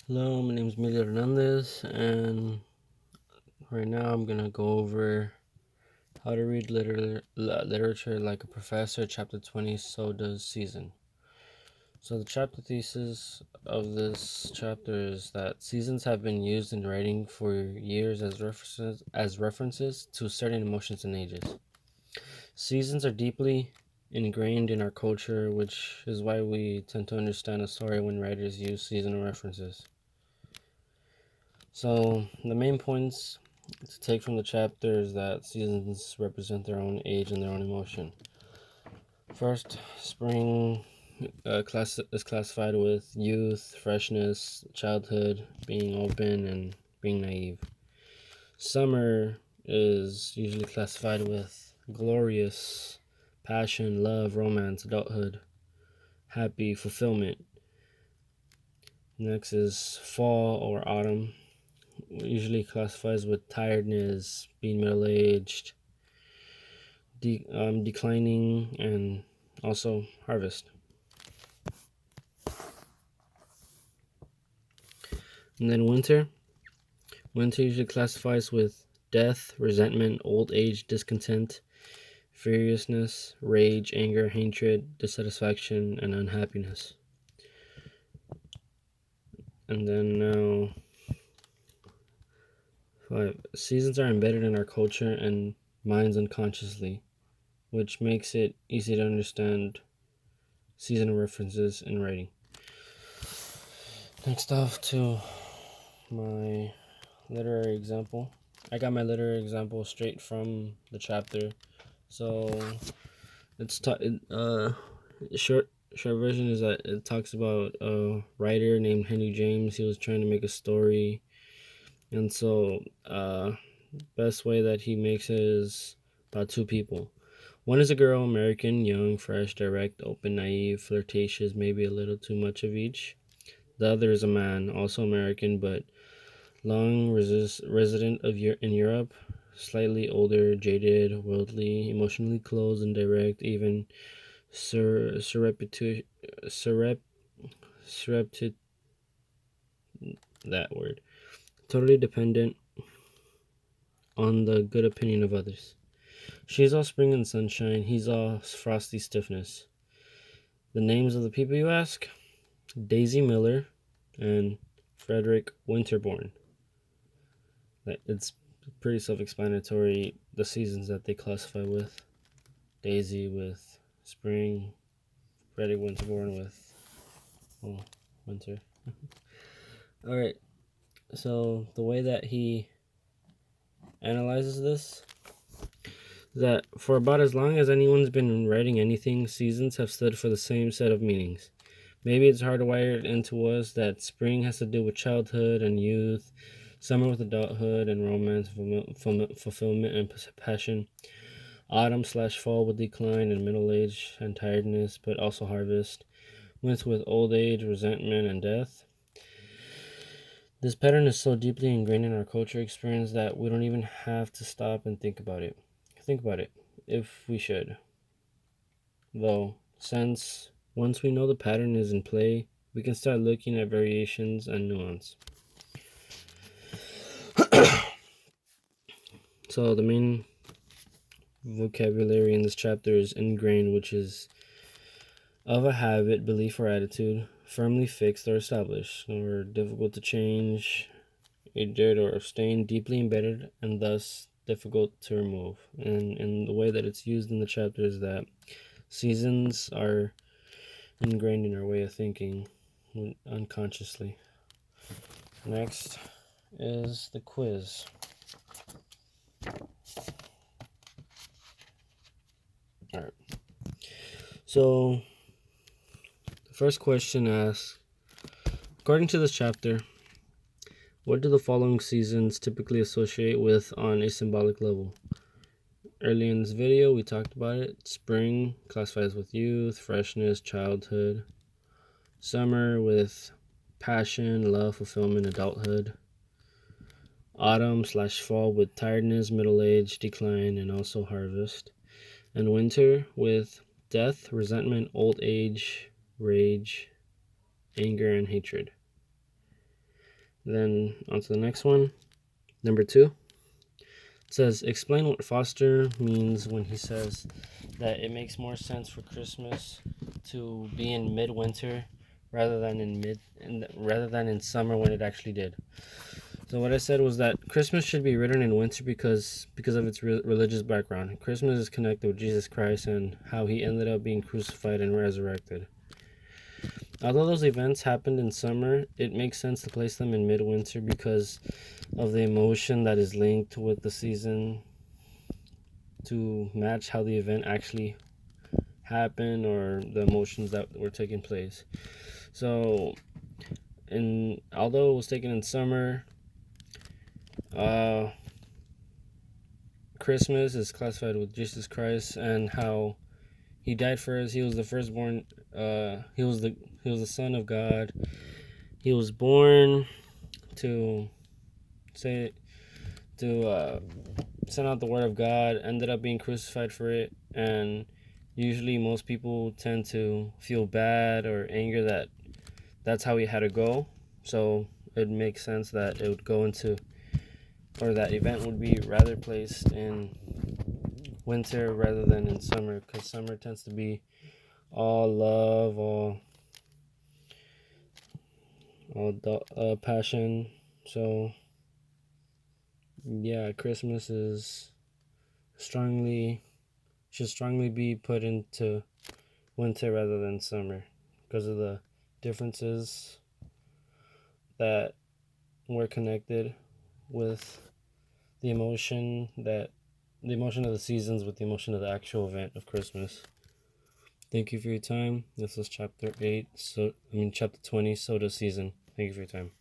Hello, my name is Emilio Hernandez, and right now I'm gonna go over how to read literature like a professor, chapter 20, So Does Season. So, the chapter thesis of this chapter is that seasons have been used in writing for years as references to certain emotions and ages. Seasons are deeply ingrained in our culture, which is why we tend to understand a story when writers use seasonal references. So, the main points to take from the chapter is that seasons represent their own age and their own emotion. First, spring is classified with youth, freshness, childhood, being open, and being naive. Summer is usually classified with glorious, passion, love, romance, adulthood, happy, fulfillment. Next is fall or autumn, usually classifies with tiredness, being middle aged, declining, and also harvest. And then winter. Winter usually classifies with death, resentment, old age, discontent, furiousness, rage, anger, hatred, dissatisfaction, and unhappiness. And then now, 5. Seasons are embedded in our culture and minds unconsciously, which makes it easy to understand seasonal references in writing. Next off to my literary example. I got my literary example straight from the chapter. So it's short version is that it talks about a writer named Henry James. He was trying to make a story, and so best way that he makes it is about two people. One is a girl, American, young, fresh, direct, open, naive, flirtatious, maybe a little too much of each. The other is a man, also American, but long resident in Europe, slightly older, jaded, worldly, emotionally closed and direct, even surreptitious, that word, totally dependent on the good opinion of others. She's all spring and sunshine, he's all frosty stiffness. The names of the people you ask? Daisy Miller and Frederick Winterbourne. It's pretty self-explanatory, the seasons that they classify with. Daisy with spring, Frederick Winterbourne with winter. All right, so the way that he analyzes this is that for about as long as anyone's been writing anything, seasons have stood for the same set of meanings. Maybe it's hardwired into us that spring has to do with childhood and youth, summer with adulthood and romance, fulfillment and passion, autumn/fall with decline and middle age and tiredness, but also harvest, winter with old age, resentment, and death. This pattern is so deeply ingrained in our culture experience that we don't even have to stop and think about it. Think about it, if we should. Though, since once we know the pattern is in play, we can start looking at variations and nuance. So, the main vocabulary in this chapter is ingrained, which is of a habit, belief, or attitude, firmly fixed or established, or difficult to change, aged or abstain, deeply embedded, and thus difficult to remove. And in the way that it's used in the chapter is that seasons are ingrained in our way of thinking unconsciously. Next is the quiz. All right. So the first question asks, according to this chapter, what do the following seasons typically associate with on a symbolic level? Early in this video, we talked about it. Spring classifies with youth, freshness, childhood. Summer with passion, love, fulfillment, adulthood. Autumn/fall with tiredness, middle age, decline, and also harvest. And winter with death, resentment, old age, rage, anger, and hatred. Then on to the next one. Number 2. It says, explain what Foster means when he says that it makes more sense for Christmas to be in midwinter rather than in summer when it actually did. So what I said was that Christmas should be written in winter because of its religious background. Christmas is connected with Jesus Christ and how he ended up being crucified and resurrected. Although those events happened in summer, it makes sense to place them in midwinter because of the emotion that is linked with the season to match how the event actually happened or the emotions that were taking place. So, although it was taken in summer, Christmas is classified with Jesus Christ and how he died for us. He was the firstborn. He was the Son of God. He was born to say to send out the word of God. Ended up being crucified for it, and usually most people tend to feel bad or anger that that's how he had to go. So it makes sense that it would go into, or that event would be rather placed in winter rather than in summer, because summer tends to be all love, all passion. So yeah, Christmas should strongly be put into winter rather than summer because of the differences that were connected with the emotion of the seasons with the emotion of the actual event of Christmas. Thank you for your time. This was chapter 8, chapter 20, Soda Season. Thank you for your time.